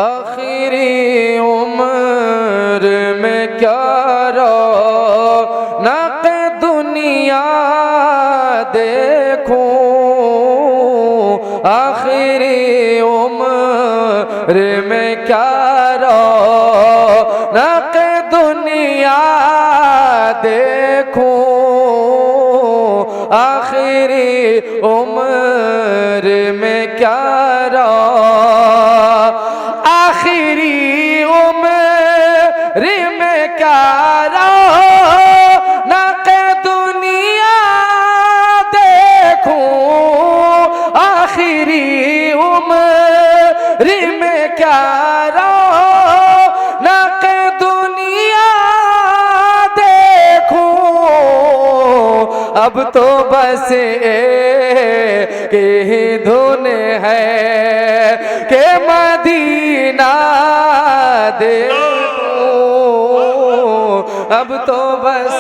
आखिरी उम्र में क्या रौनक दुनिया देखूं, आखिरी उम्र में क्या रौनक दुनिया देखूं, आखिरी उम्र में क्या आखिरी उम्र में क्या रौनक दुनिया देखूं, आखिरी उम्र में क्या रौनक दुनिया देखूं। अब तो बस एक ही धुन है के मदीना देखूं, अब तो बस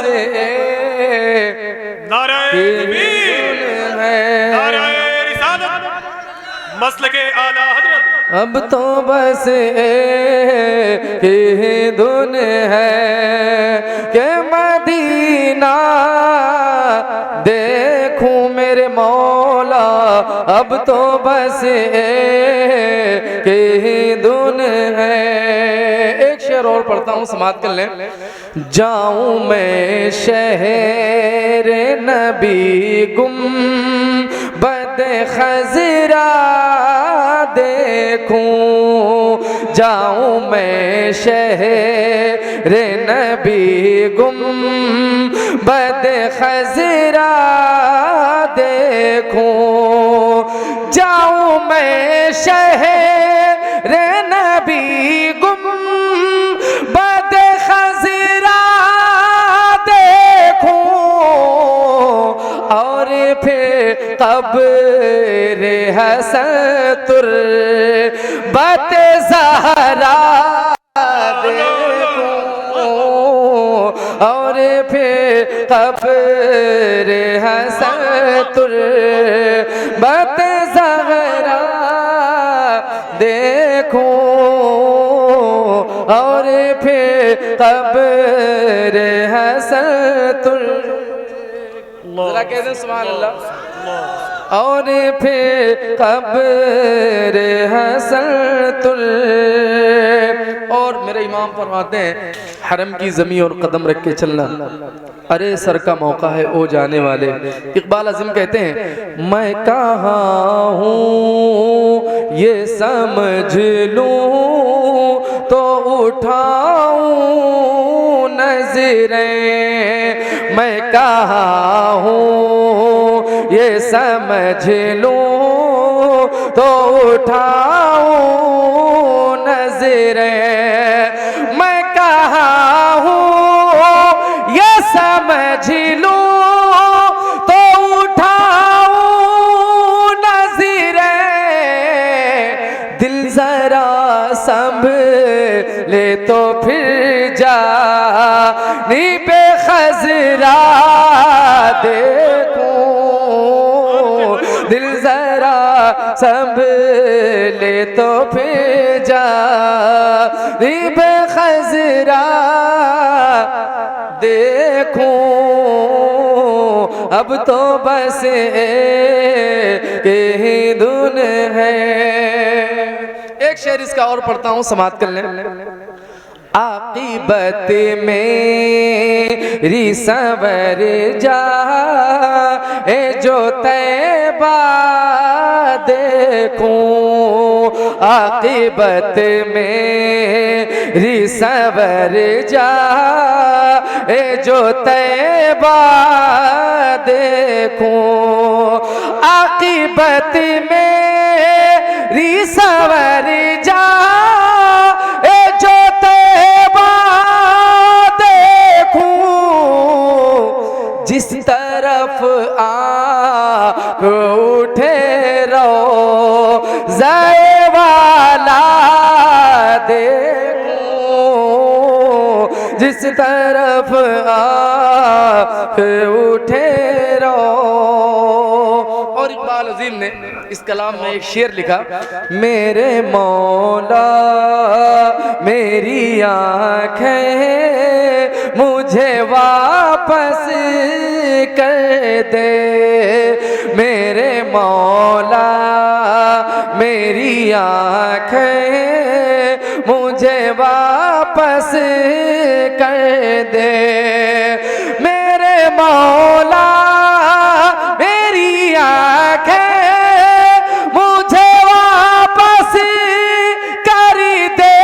मसलके आला हज़रत, अब तो बस एक ही धुन है के मदीना देखूं मेरे मौला, अब तो बस एक ही धुन है। एक शेर और पढ़ता हूँ, समाप्त कर लें। जाऊं मैं शहर नबी गुंबद खज़रा देखूं, जाऊं मैं शहर नबी गुंबद खज़रा देखूं, जाऊं मैं शहर नबी गुंबद खज़रा देखूं, और फिर क़ब्र हसन तुर्बत ज़हरा देखूं, और फिर क़ब्र हसन तुर्बत ज़हरा देखूं, और फिर क़ब्र हसन जरा कह दें सुभान अल्लाह, और फिर क़ब्र हसन और मेरे इमाम फरमाते हैं हरम की ज़मीं और कदम रख के चलना अरे सर का मौका है ओ जाने वाले। इकबाल आज़म कहते हैं मैं कहाँ हूँ ये समझ लूँ तो उठाऊँ नज़रें, मैं कहाँ हूँ ये समझ लूँ तो उठाऊँ नज़रें, मैं कहाँ हूँ ये समझ लूँ तो उठाऊँ नज़रें, दिल ज़रा संभले तो फिर जानी पे खज़रा देखूं, दिल ज़रा संभले तो फिर जानी पे खज़रा देखूं, अब तो बस एक ही धुन है। एक शेर इसका और पढ़ता हूँ, समाप्त कर लें। आक़िबत मेरी संवर जाए जो तैबा देखूं, आक़िबत मेरी संवर जाए जो तैबा देखूं, आक़िबत मेरी संवर जाए जो तैबा देखूं, जिस तरफ आप उठे रोज़े वाला देखूं, जिस तरफ आप उठे रो। और इकबाल अज़ीम ने इस कलाम में एक शेर लिखा, मेरे मौला मेरी आँखें मुझे वापस कर दे, मेरे मौला मेरी आँखें मुझे वापस कर दे, मेरे मौला मेरी आँखें मुझे वापस कर दे,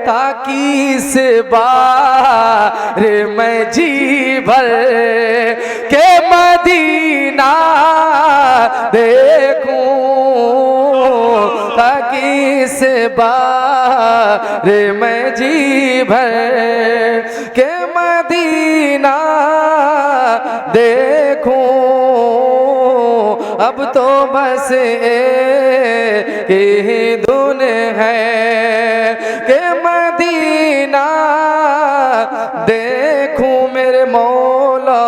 ताकि इस बार मैं जी भर के मदीना देखूं, ताकि इस बार मैं जी भर के मदीना देखूं। अब तो बस एक ही धुन है कि मदीना देखूं मेरे मौला,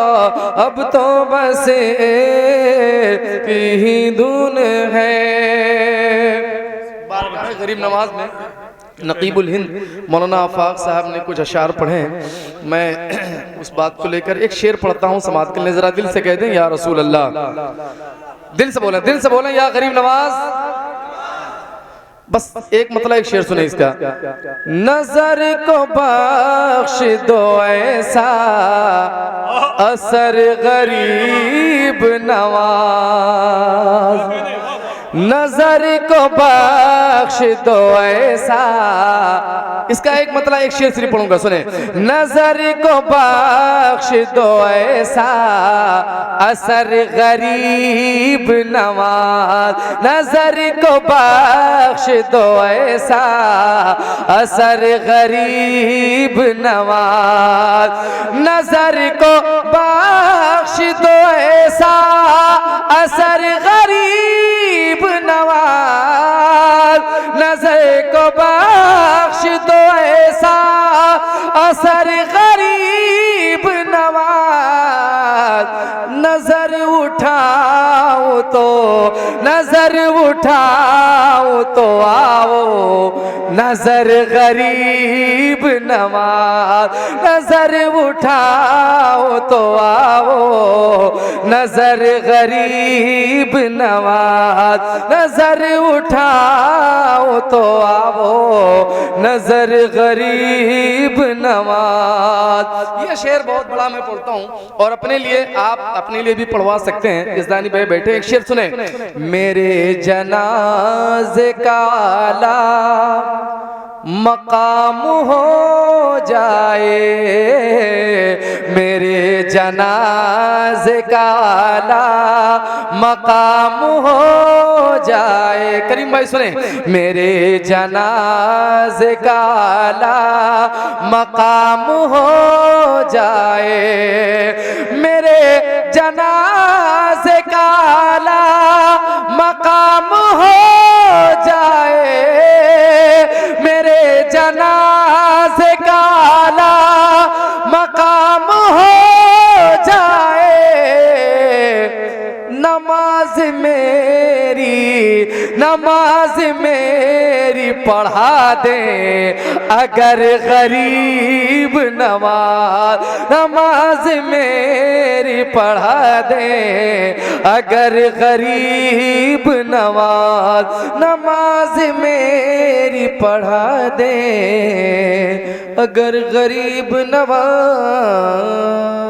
अब तो बस एक ही धुन है। बारगाह गरीब नवाज में नकीबुल हिंद मौलाना आफाक साहब ने कुछ अशार पढ़े हैं, मैं उस बात को लेकर एक शेर पढ़ता हूँ समात के लिए, जरा दिल से कह दें या रसूल अल्लाह, दिल से बोलें या गरीब नवाज। बस एक मतलब एक शेर सुने इसका, नजर को बख्श दो ऐसा असर गरीब नवाज, नजर को बख्श दो ऐसा, इसका एक मतलब एक शेर सिर्फ पढ़ूंगा सुने, नजर को बख्श दो ऐसा असर गरीब नवाज, नजर को बख्श दो ऐसा असर गरीब नवाज, नजर को बख्श दो ऐसा असर गरीब नवाज, नजर को बख्श दो ऐसा असर गरीब नवाज, नजर उठाओ तो आओ नजर गरीब नवाज, नजर उठाओ तो आओ नजर गरीब नवाज, नजर उठाओ तो आओ नजर गरीब नवाज। ये शेर बहुत बड़ा मैं पढ़ता हूँ और अपने लिए आप अपने लिए भी पढ़वा सकते हैं, इज़दानी भाई बैठे एक शेर सुने, मेरे जनाज़े का आला मकाम हो जाए, मेरे जनाज़े का आला मकाम हो जाए, करीम भाई सुने, मेरे जनाज़े का आला मकाम हो जाए, मेरे जनाज़े का आला मकाम हो जाए, मेरे जनाज़े का आला मकाम हो जाए, नमाज मेरी पढ़ा दे अगर गरीब नवाज, नमाज मेरी पढ़ा दे अगर गरीब नवाज, नमाज मेरी पढ़ा दे अगर गरीब नवाज।